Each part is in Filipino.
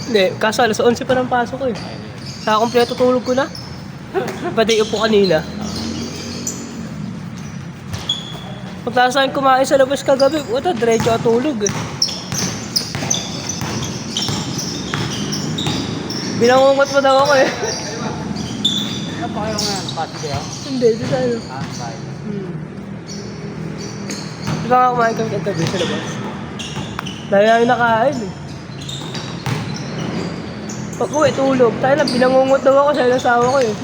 Hindi, kaso alas 11 pa ng pasok ko eh. Sa kompleto tulog ko na. Pati upo kanina. Pagtasahin kumain sa labas kagabi, puta, diretso ka tulog eh. Binangungot mo daw ako eh. Ano pa kayo ngayon? Pati kayo? Hindi, di tayo. Bye. Di ba nga kumain kami kagabi sa labas? Dahil namin nakain eh. Pag uwi, tulog. Tayo na, binangungot daw ako sa asawa ko eh.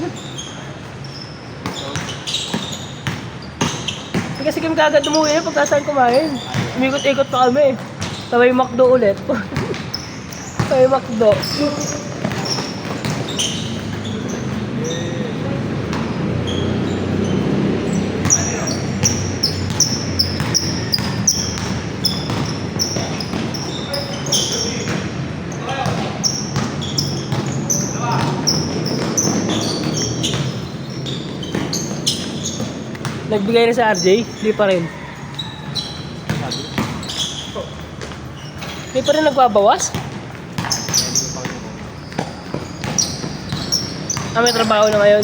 Kasi kami kagad umuwi na pagkasahin kumain. Umikot-ikot pa kami. Sabay McDo ulit. Sabay McDo. Nagbigay na sa RJ? Hindi pa rin. Hindi pa rin nagbabawas? May trabaho na ngayon.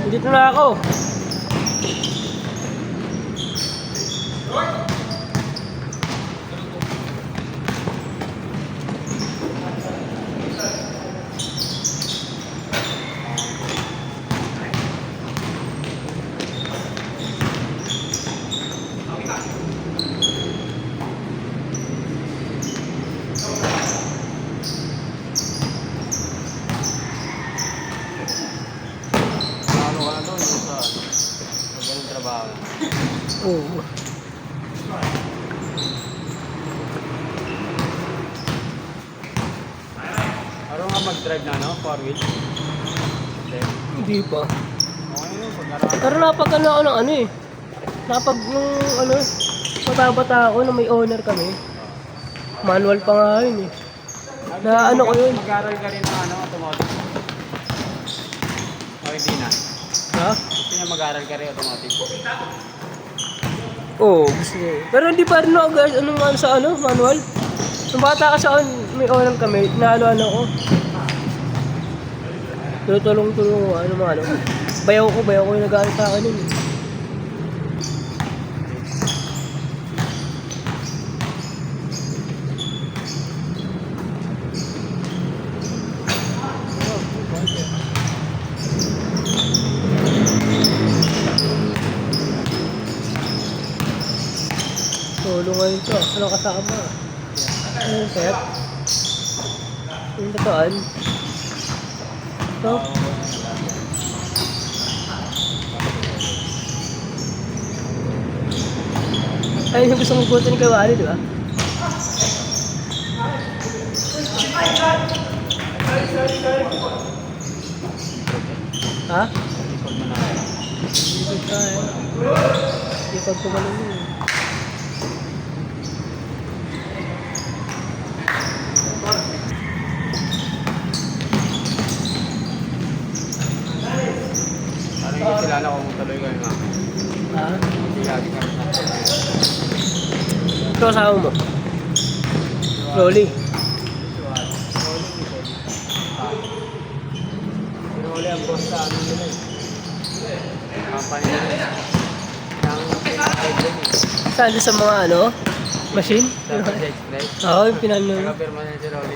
Dito na ako. Oo. Araw nga mag-drive na, no? 4-wheel? Hindi pa. Okay yun, pag-araw. Pero napag ano ako ng ano eh. Napag nung ano, bata-bata ako na may owner kami. Manual pa nga yun eh. Na ano ko yun? Mag-aral ka rin ng ano, automotive? O hindi na? Ha? Gusto niya mag-aral ka rin automotive? Oo, gusto ko. Pero hindi pa rin ako guys, anong ano sa ano, manual. Nung bata ka sa may owner kami, naano ko. Tulong-tulong ko, ano mga ano. Bayaw ko yung nag-aaral sa akin yun eh. Tulong ngayon to. Anong kasama? Ano yung set? Yung tatoan? Ito? Ayun yung gusto mong butin kay Wally, di ba? Ha? Likod mo na. Likod ka eh. Likod ko malun yun. Parang yung kilala ko kung tuloy ko yun, ha? Ha? Hindi lagi kami na. Ito kasama mo? Rolly. Pero wala ang boss sa ano nila eh. Company nila. Yung Saan sa mga ano? Machine? Dapat sa express. Oo, yung pinano. Naka-firma na si Rolly.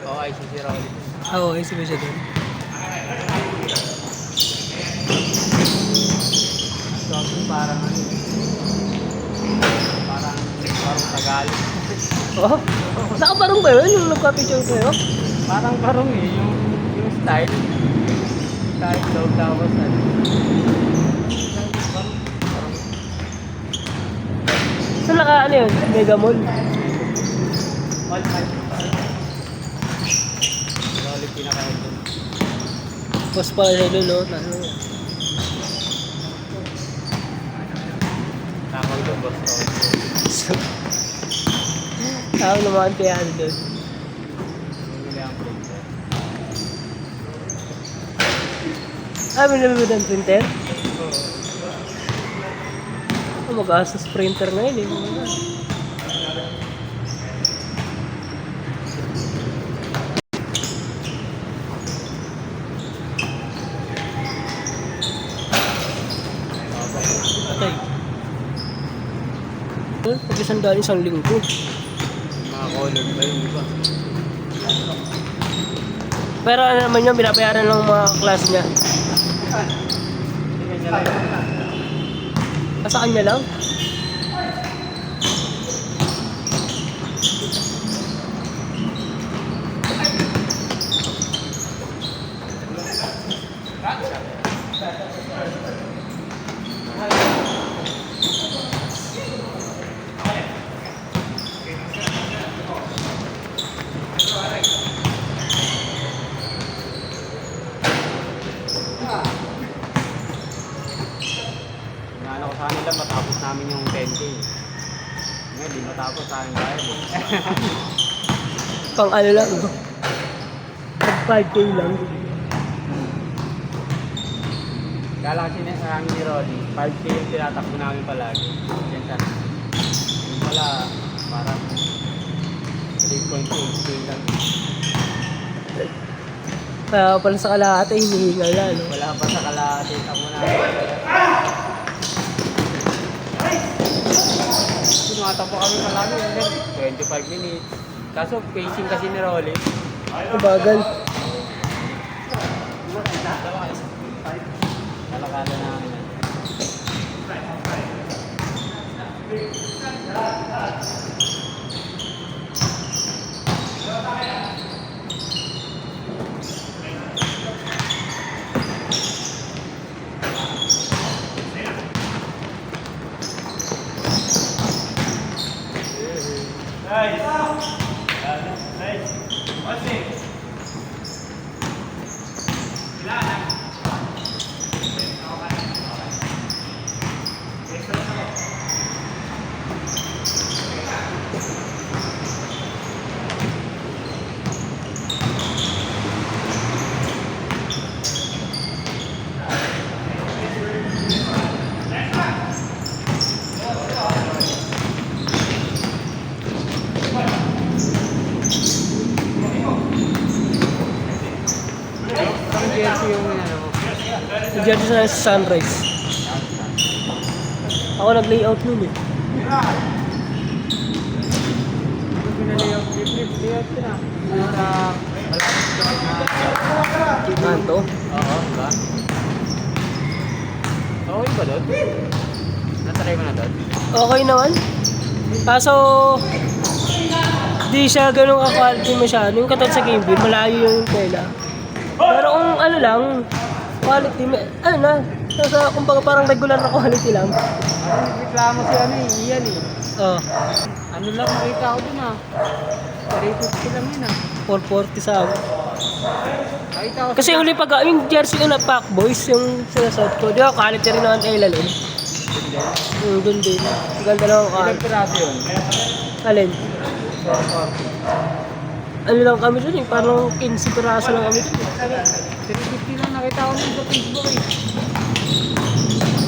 Oo, ay si Rolly. Oo, isip ko siya doon. So, parang ano. Parang Tagalog. Oo? Nakabarong ba yun yung nagka-picture ko yun? Parang parang yung style. Style daw tapos ano. Saan naka ano yun? Mega Mall? All time. Rolly pinaka-head doon. Boss pa siya doon, no? Ano? Tawag doon, boss Rolly. Tawag naman kaya ano doon. Bumili ang printer. Binili mo ng printer? Oo. Mag-asos printer ngayon eh. Patay. Pag-isang isang linggo. Mga color ba yung iba? Pero ano naman yun, binabayaran ng mga class niya. Hindi kanya lang. Sa kanya lang? Inaano ko sa kanila, matapos namin yung 10K. Ngayon, di matapos sa akin bayad eh. Pang ano lang, no? Pag 5K lang. Kaya lang kasi namin ni Roddy, 5K yung tinatakbo namin palagi. Yan sana. Yung pala, parang 3.8K lang. Kaya pala sa kalahati, hinihingal na, no? Wala pa sa kalahati, takbo namin. Tumatakbo kami palagi, and then 25 minutes. Kaso pacing kasi ni Rolly. Bagal. Kalakala namin. Ang jersey yung ano mo. Nag-jersey sa Sunrise. Ako nag-layout nun eh. Yung pinalayout, layout ko na. Sa malapit na. Ano to? Oo, diba? Okay ba doon? Natry mo na doon? Okay naman. Kaso, di siya ganun ka-quality masyado. Yung katulad sa game build, malayo yung tela. Pero kung ano lang, quality, ano na, kumbaga parang regular na quality lang. Ano, reklamo si ano eh, Ian eh. Oh, Ano lang nakita ko dun ah. 350 lang yun ah. 440 sa akin. Nakita ko Kasi uli pag yung jersey ko na Pack Boys, yung sinasot ko, di ba quality rin naman kay Lalon. Doon din. Ganda naman ilang quality. piraso yun? Alin? 440. Ano lang kami dun eh, parang 15 piraso lang kami dun. 350 lang nakita ko dun sa Facebook eh.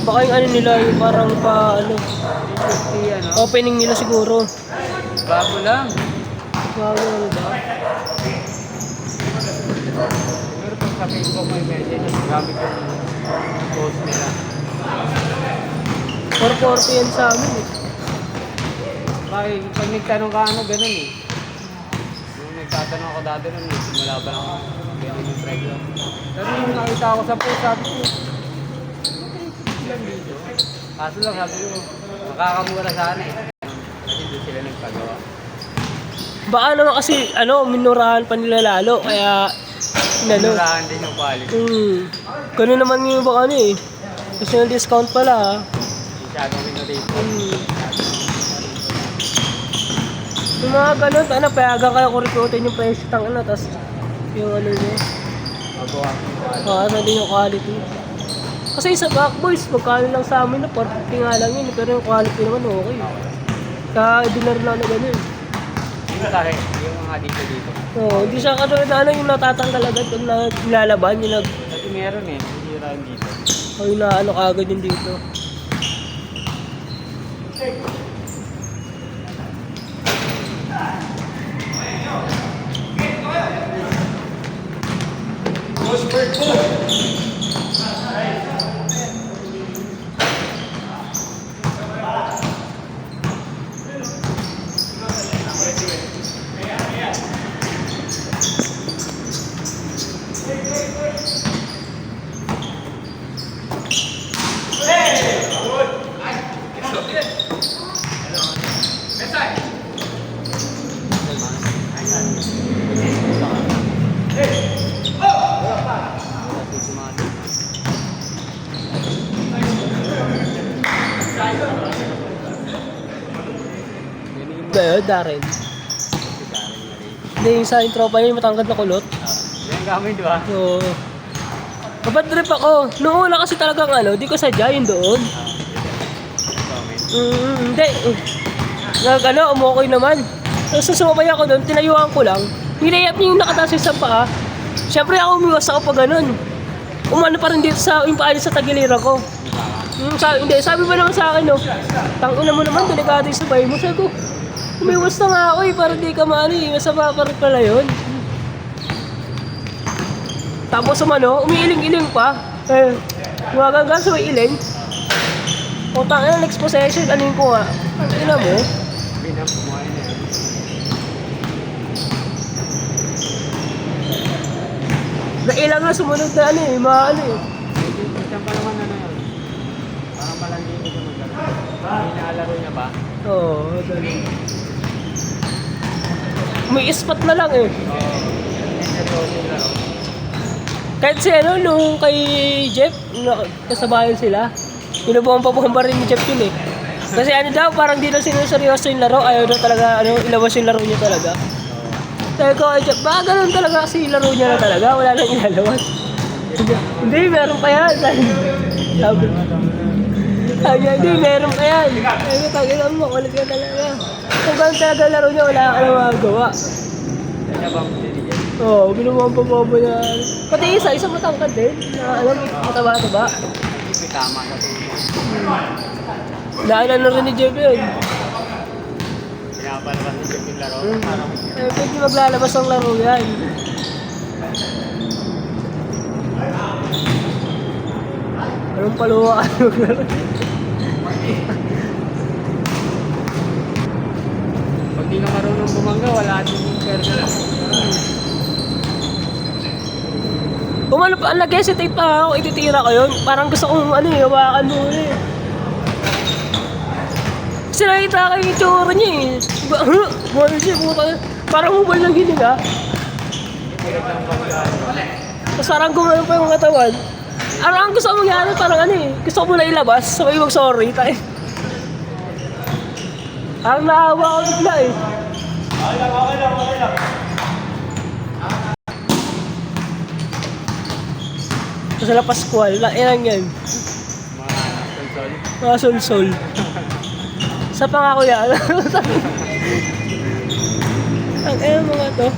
Baka yung ano nila, yung parang pa, ano, 350 ano? opening nila siguro. Bago lang. Bago ano ba? Siguro pag sa Facebook may message, gamit yung post nila. 440 yan sa amin eh. Bakit, pag nagtanong ka ano, ganun eh. Nung nagtatanong ako dati nun, simula pa lang ako. Ganun yung presyo. Pero nung nakita ko sa post, sabi ko, lang dito. Kaso lang, sabi ko, makakamura sana eh. Kasi doon sila nagpagawa. Baka naman kasi, minurahan pa nila lalo, kaya, Murahan din yung quality. Ganun naman yung baka eh. Kasi yung discount pala Masyadong minurate. Yung mga ganun, payagan kayo kurikutin yung presyo tapos yung niya. Magawa ko yung quality. Ano din yung quality. Kasi sa Backboys, magkano lang sa amin na 450 nga lang yun, pero yung quality naman okay. Sa dinner lang na ganun. Yung tahe, yung mga dito. Hindi siya katulad na yung natatanggal agad pag nilalaban, yung Kasi meron eh, hindi rin dito. yung kagad yung dito. Darren. Hindi, yung sa tropa niya, yung matangkad na kulot. Yan gamit, di ba? So, kapag trip ako, noong una kasi talagang di ko sadya yun doon. Hindi. Umukoy naman. Tapos sumabay ako doon, tinayuan ko lang. Nilayap niya yung nakataas yung sa paa. Siyempre ako umiwas ako pag ganun. Umano pa rin dito sa yung paa niya sa tagiliran ko. Sabi ba naman sa akin, tangina mo naman, delikado yung sabay mo. Sabi ko, umiwas na nga ako para di ka masama pa rin pala yun. Tapos umiiling-iling pa. Gumagangan sa may iling. Next possession, anin ko nga. Ina mo? Pinapumuhay na yan. Nailang na sumunod na Isang pa naman yun. Parang palangin ko yung maglaro. Hinaalaro niya ba? Oo, ganun. May spot na lang eh. Kahit si nung kay Jeff, kasabayan sila. Pinubuhan pa rin ni Jeff yun eh. Kasi daw, parang di na sinuseryoso yung laro. Ayaw daw talaga, ilabas yung laro niya talaga. Sabi ko kay Jeff, baka ganun talaga kasi yung laro niya na talaga. Wala nang ilalabas. Hindi, meron pa yan. Sabi niya, hindi, meron pa yan. Sabi ko, tagilan mo, kulit ka talaga. Kung ganun talaga laro niya, wala ka nang magagawa. Kaya ba mo din yan? Oo, binubuhan pa niya. Pati isa matangkad din. Mataba-taba. Hindi tama na ito. Naalan na rin ni Jeff yun. Pinapalabas ni Jeff yung laro. Pwede maglalabas ang laro yan. Anong paluwa ka maglaro? Pag di na marunong bumangga, wala din yung pera. Kung nag-hesitate pa ako, ititira ko yun. Parang gusto kong hawakan mo eh. Kasi nakita ko yung tsura niya eh. Parang hubal lang hininga. Tapos parang gumano pa yung katawan. Ang gusto ko mangyari, parang gusto ko muna ilabas, sabay mag-sorry tayo. Ang naawa ko bigla eh. Okay lang. Sa La Pascual, ilan yan? Mga sol-sol. Sa pangako yan. Ang mga to.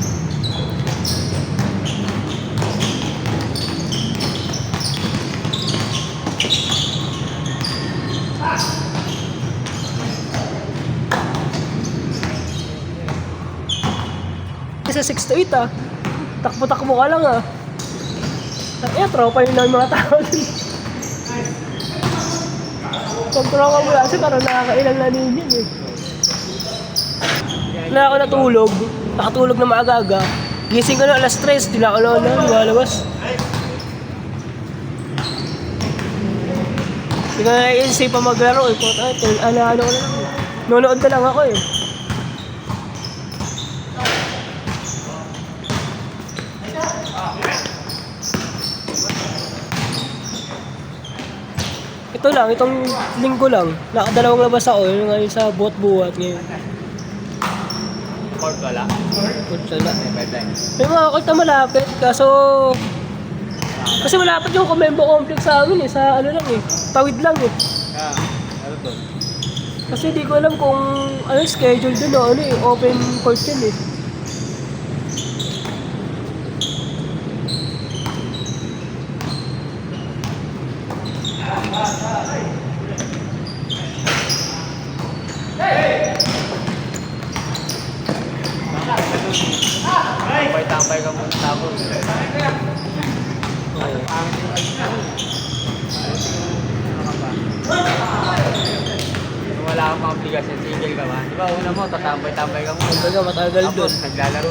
Sa 6 to 8 Takbo-takbo ka lang tropa yun ng mga tao dun. Pagtulungan mo kasi parang nakakailang na din yun eh. Na ako natulog, nakatulog na maaga-aga. Gising ko na alas 3, di na ako lumalabas. Hindi ko na naiisip pa maglaro eh. Ano ko na lang eh. Nunood na lang ako eh. Ito lang, itong linggo lang. Nakadalawang labas ako, yung ngayon sa buhat-buhat ngayon. Court wala. Kutsala. Pwede. May mga court na malapit, kasi malapit yung Comembo Complex sa amin eh, sa ano lang eh, tawid lang eh. Ano to? Kasi di ko alam kung ano schedule dun o ano eh, open court yun eh. Tambay ka muna tapos. Kung wala kang mga obligasyon, single ka ba? Di ba una mo, tatambay-tambay ka muna. Kumbaga matagal dun. Tapos naglalaro.